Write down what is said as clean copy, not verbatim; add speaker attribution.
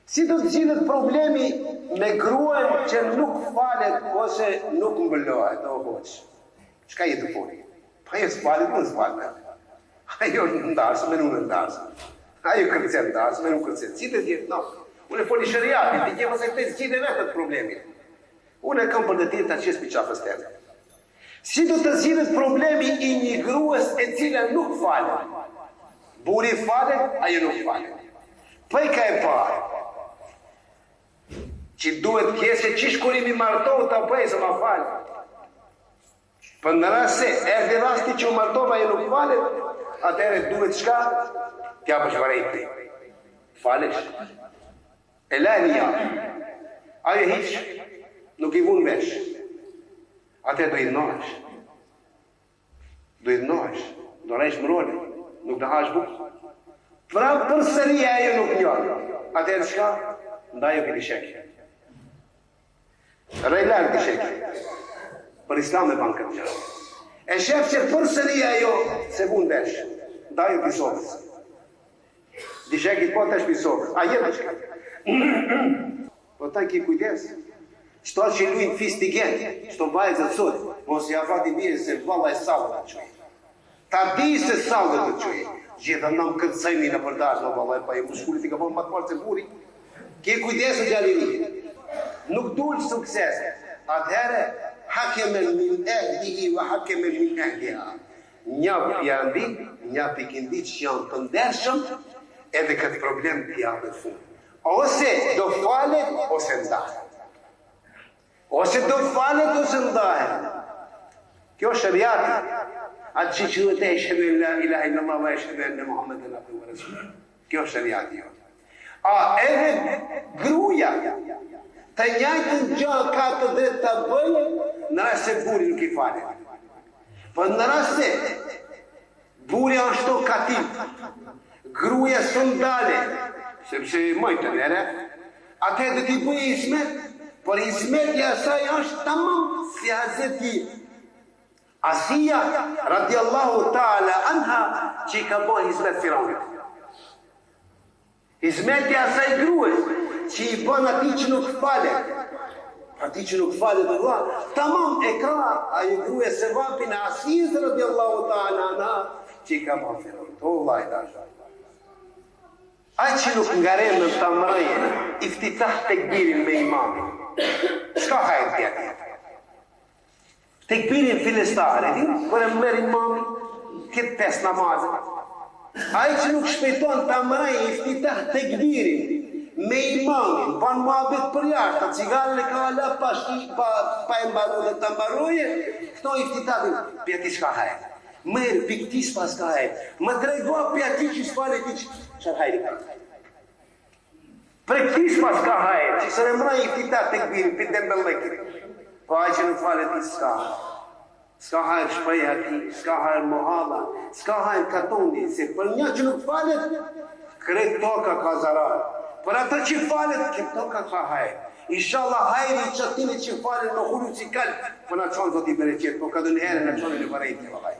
Speaker 1: Si do të zgjidhet problemi me gruan që nuk falet ose nuk mbëlohet, o hoq? Çka je të foli? Pa jo s'falet, nuk s'falet. Ajo ndarës, me nuk ndarës. Ajo kërcet ndarës, me nuk kërcet. Si të zgjidhet? No. Unë e foli shëriatit, të gjema se të zgjidhe vetët problemin. Unë e kam për të tjetë të qesë për qafës tërë. Si do të zgjidhet problemi i një gruas e cila nuk falet? Buri falet, ajo nuk falet. Pëj ka e parë, që duhet kese qish kur imi martohë të bëjë se ma falë. Për në rast se erdi rasti që u martohë e nuk falet, atëre duhet shka, tja për shvarejti. Falesh. E lajnë ja. Ajo hiq, nuk i vun vesh. Atëre do i dënohesh. Do i dënohesh. Do rejsh më roli. Nuk në hash bukë. Pra përsëri ajo nuk njërë. Atëre shka, ndajo këti shekje. Rejlar të shekje. Për islam e banë këtë gjë. E shef që përsëri ajo se vun vesh. Ndajo pisovës. Di shekit po të është pisovës. A jetë shkaj. Po ta ki kujdes. Qëto që lujnë fistigen, qëto vajzë të sot, mos ja fati bje se valla e salë të qoj. Ta di se salë të qoj. Gjitha nëmë këtë sajmi në përdash, në valla e pa e muskullit i ka po më të parë se buri. Ki kujdesu gjallini. Nuk dulë sukses. Atëherë, hakemen min ehdihi wa hakemen min ehdiha. Një pjandi, një pikindi që janë të ndershëm, edhe këtë problem pjandë të fundë. Ose do falet, ose ndahet. Ose do falet, ose ndahet. Kjo shëriati. Atë që që dhëtë e shëve la ilaha illallah wa e shëve në Muhammed e Nabi wa Rasul. Kjo shëriati jo. Edhe gruja të njajtën gjallë ka të dhe të bëjë në rrasë se buri nuk i falet. Për në rrasë se buri ashtu katim, gruja së ndale, sepse mëjtë nere, atë dhe t'i bëjë ismet, për ismetja saj është tamam si hazeti. Asia, radiallahu ta'ala anha, që i ka bëjë ismet Firavnit. Hizmetja asaj grues, që i bën ati që nuk falet. Ati që nuk falet dhe vla, tamam e ka ajo grue se vapin e Asijës radiallahu ta'ala anha, që i ka bën Firavnit. O vllai dashur. Ai që nuk ngaren në të mërëje, iftitah tekbirin me imamin. Shka hajt tjetë? Tekbirin filestare, kër e mërë imamin, këtë 5 namazët. Ai që nuk shpejton të amëraj iftitah tekbirin me imamin, ban muhabet për jashtë, të cigarën e ka ala pa e mbaru dhe të mbaroje, këto iftitahin, pjati shka hajt. Mërë piktis pas ka hajt. Më drejgoa pjati që s'fale ti që hajri ka. Prektis pas ka hajt, që së remraj iftitah tekbirin, për dembellekit. Po ai që nuk fale ti s'ka hajt. Ska hajrë shpreja ti, ska hajrë mohala, ska hajrë katoni, se për një që nuk falet, kretë toka ka zararë. Për atë që falet, këtë toka ka hajrë. Inshallah hajri që atini që falet në hullu që kalë, për në qonë zoti bereqet, po ka dë në herë në qonë në varejtje, vëllaj.